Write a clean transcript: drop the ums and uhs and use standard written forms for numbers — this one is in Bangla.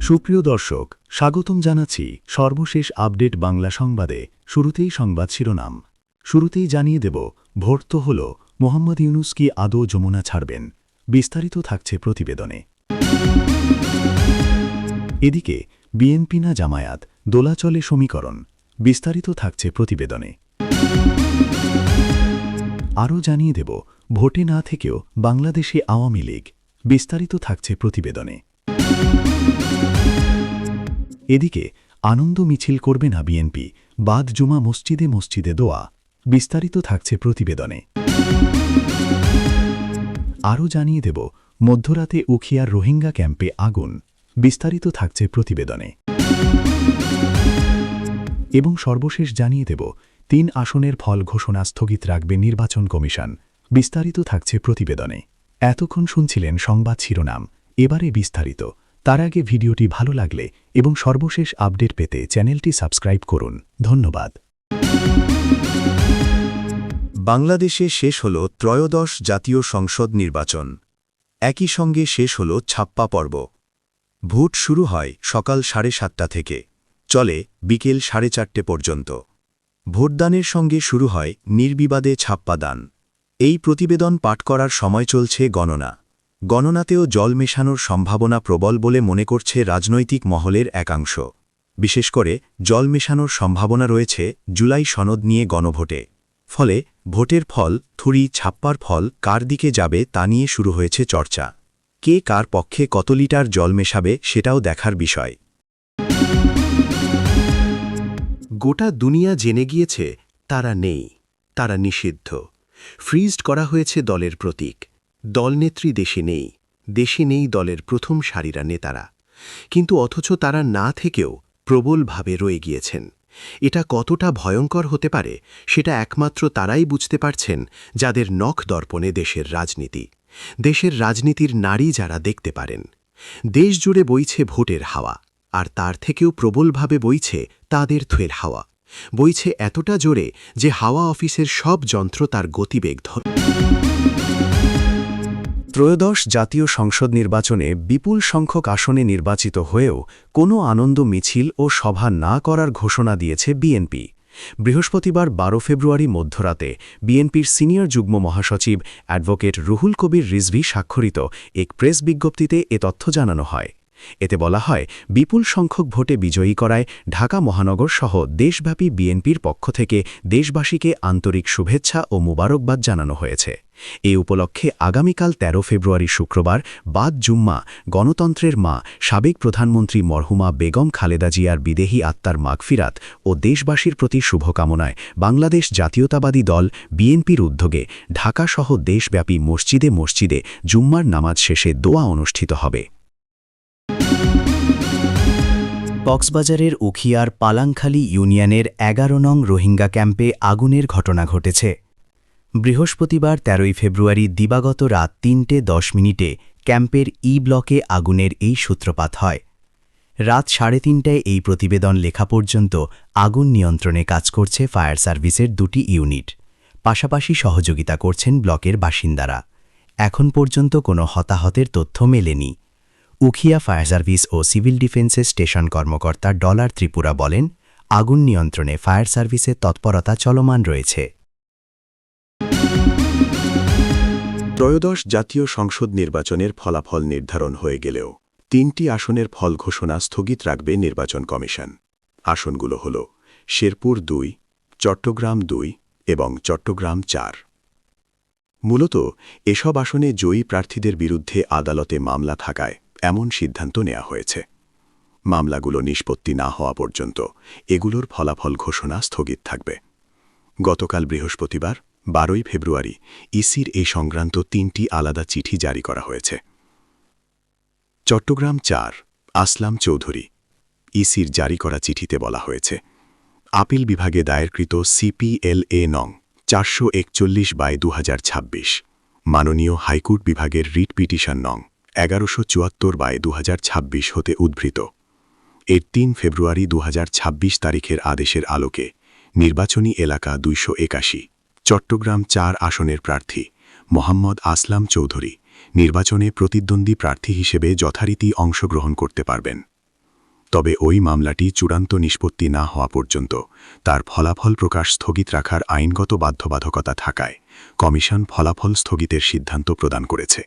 সুপ্রিয় দর্শক, স্বাগতম জানাচ্ছি সর্বশেষ আপডেট বাংলা সংবাদে। শুরুতেই সংবাদ শিরোনাম। শুরুতেই জানিয়ে দেব, ভোট তো হল, মোহাম্মদ ইউনূস কি আদৌ যমুনা ছাড়বেন? বিস্তারিত থাকছে প্রতিবেদনে। এদিকে বিএনপি না জামায়াত, দোলাচলে সমীকরণ। বিস্তারিত থাকছে প্রতিবেদনে। আরও জানিয়ে দেব, ভোটে না থেকেও বাংলাদেশে আওয়ামী লীগ। বিস্তারিত থাকছে প্রতিবেদনে। এদিকে আনন্দ মিছিল করবে না বিএনপি, বাদ জুমা মসজিদে মসজিদে দোয়া। বিস্তারিত থাকছে প্রতিবেদনে। আরও জানিয়ে দেব, মধ্যরাতে উখিয়ার রোহিঙ্গা ক্যাম্পে আগুন। বিস্তারিত থাকছে প্রতিবেদনে। এবং সর্বশেষ জানিয়ে দেব, ৩ আসনের ফল ঘোষণা স্থগিত রাখবে নির্বাচন কমিশন। বিস্তারিত থাকছে প্রতিবেদনে। এতক্ষণ শুনছিলেন সংবাদ শিরোনাম, এবারে বিস্তারিত। তার আগে ভিডিওটি ভালো লাগলে এবং সর্বশেষ আপডেট পেতে চ্যানেলটি সাবস্ক্রাইব করুন। ধন্যবাদ। বাংলাদেশে শেষ হল ত্রয়োদশ জাতীয় সংসদ নির্বাচন। একই সঙ্গে শেষ হল ছাপ্পা পর্ব। ভোট শুরু হয় সকাল 7:30 থেকে, চলে বিকেল 4:30 পর্যন্ত। ভোটদানের সঙ্গে শুরু হয় নির্বিবাদে ছাপ্পা দান। এই প্রতিবেদন পাঠ করার সময় চলছে গণনা। গণনাতেও জল মেশানোর সম্ভাবনা প্রবল বলে মনে করছে রাজনৈতিক মহলের একাংশ। বিশেষ করে জল মেশানোর সম্ভাবনা রয়েছে জুলাই সনদ নিয়ে গণভোটে। ফলে ভোটের ফল, থুরি ছাপ্পার ফল কার দিকে যাবে তা নিয়ে শুরু হয়েছে চর্চা। কে কার পক্ষে কত লিটার জল মেশাবে সেটাও দেখার বিষয়। গোটা দুনিয়া জেনে গিয়েছে তারা নেই, তারা নিষিদ্ধ। ফ্রিজড করা হয়েছে দলের প্রতীক। দলনেত্রী দেশে নেই দলের প্রথম সারিরা নেতারা। কিন্তু অথচ তারা না থেকেও প্রবলভাবে রয়ে গিয়েছেন। এটা কতটা ভয়ঙ্কর হতে পারে সেটা একমাত্র তারাই বুঝতে পারছেন যাদের নখ দর্পণে দেশের রাজনীতির নারী যারা দেখতে পারেন। দেশ জুড়ে বইছে ভোটের হাওয়া, আর তার থেকেও প্রবলভাবে বইছে তাদের থ্রের হাওয়া। বইছে এতটা জোরে যে হাওয়া অফিসের সব যন্ত্র তার গতিবেগ ধরে। ত্রয়োদশ জাতীয় সংসদ নির্বাচনে বিপুল সংখ্যক আসনে নির্বাচিত হয়েও কোনো আনন্দ মিছিল ও সভা না করার ঘোষণা দিয়েছে বিএনপি। বৃহস্পতিবার 12 ফেব্রুয়ারি মধ্যরাতে বিএনপির সিনিয়র যুগ্ম মহাসচিব অ্যাডভোকেট রুহুল কবির রিজভী স্বাক্ষরিত এক প্রেস বিজ্ঞপ্তিতে এ তথ্য জানানো হয়। এতে বলা হয়, বিপুল সংখ্যক ভোটে বিজয়ী করায় ঢাকা মহানগর সহ দেশব্যাপী বিএনপির পক্ষ থেকে দেশবাসীকে আন্তরিক শুভেচ্ছা ও মুবারকবাদ জানানো হয়েছে। এ উপলক্ষে আগামীকাল 13 ফেব্রুয়ারি শুক্রবার বাদ জুম্মা গণতন্ত্রের মা সাবেক প্রধানমন্ত্রী মরহুমা বেগম খালেদা জিয়ার বিদেহী আত্মার মাগফিরাত ও দেশবাসীর প্রতি শুভকামনায় বাংলাদেশ জাতীয়তাবাদী দল বিএনপির উদ্যোগে ঢাকাসহ দেশব্যাপী মসজিদে মসজিদে জুম্মার নামাজ শেষে দোয়া অনুষ্ঠিত হবে। কক্সবাজারের উখিয়ার পালাংখালী ইউনিয়নের 11 নং রোহিঙ্গা ক্যাম্পে আগুনের ঘটনা ঘটেছে। বৃহস্পতিবার 13 ফেব্রুয়ারি দিবাগত রাত 3:10 ক্যাম্পের ব্লকে আগুনের এই সূত্রপাত হয়। রাত 3:30টায় এই প্রতিবেদন লেখা পর্যন্ত আগুন নিয়ন্ত্রণে কাজ করছে ফায়ার সার্ভিসের 2টি ইউনিট। পাশাপাশি সহযোগিতা করছেন ব্লকের বাসিন্দারা। এখন পর্যন্ত কোনো হতাহতের তথ্য মেলেনি। উখিয়া ফায়ার সার্ভিস ও সিভিল ডিফেন্সের স্টেশন কর্মকর্তা ডলার ত্রিপুরা বলেন, আগুন নিয়ন্ত্রণে ফায়ার সার্ভিসের তৎপরতা চলমান রয়েছে। ত্রয়োদশ জাতীয় সংসদ নির্বাচনের ফলাফল নির্ধারণ হয়ে গেলেও 3টি আসনের ফল ঘোষণা স্থগিত রাখবে নির্বাচন কমিশন। আসনগুলো হল শেরপুর 2, চট্টগ্রাম 2 এবং চট্টগ্রাম 4। মূলত এসব আসনে জয়ী প্রার্থীদের বিরুদ্ধে আদালতে মামলা থাকায় এমন সিদ্ধান্ত নেওয়া হয়েছে। মামলাগুলো নিষ্পত্তি না হওয়া পর্যন্ত এগুলোর ফলাফল ঘোষণা স্থগিত থাকবে। গতকাল বৃহস্পতিবার 12 ফেব্রুয়ারি ইসির এই সংক্রান্ত 3টি আলাদা চিঠি জারি করা হয়েছে। চট্টগ্রাম 4, আসলাম চৌধুরী। ইসির জারি করা চিঠিতে বলা হয়েছে, আপিল বিভাগে দায়েরকৃত CPLA নং 441/2026, মাননীয় হাইকোর্ট বিভাগের রিট পিটিশন নং 1174/2026 হতে উদ্ভৃত। এর 3 ফেব্রুয়ারি 2026 তারিখের আদেশের আলোকে নির্বাচনী এলাকা 281, চট্টগ্রাম 4 আসনের প্রার্থী মোহাম্মদ আসলাম চৌধুরী নির্বাচনে প্রতিদ্বন্দ্বী প্রার্থী হিসেবে যথারীতি অংশগ্রহণ করতে পারবেন। তবে ওই মামলাটি চূড়ান্ত নিষ্পত্তি না হওয়া পর্যন্ত তার ফলাফল প্রকাশ স্থগিত রাখার আইনগত বাধ্যবাধকতা থাকায় কমিশন ফলাফল স্থগিতের সিদ্ধান্ত প্রদান করেছে।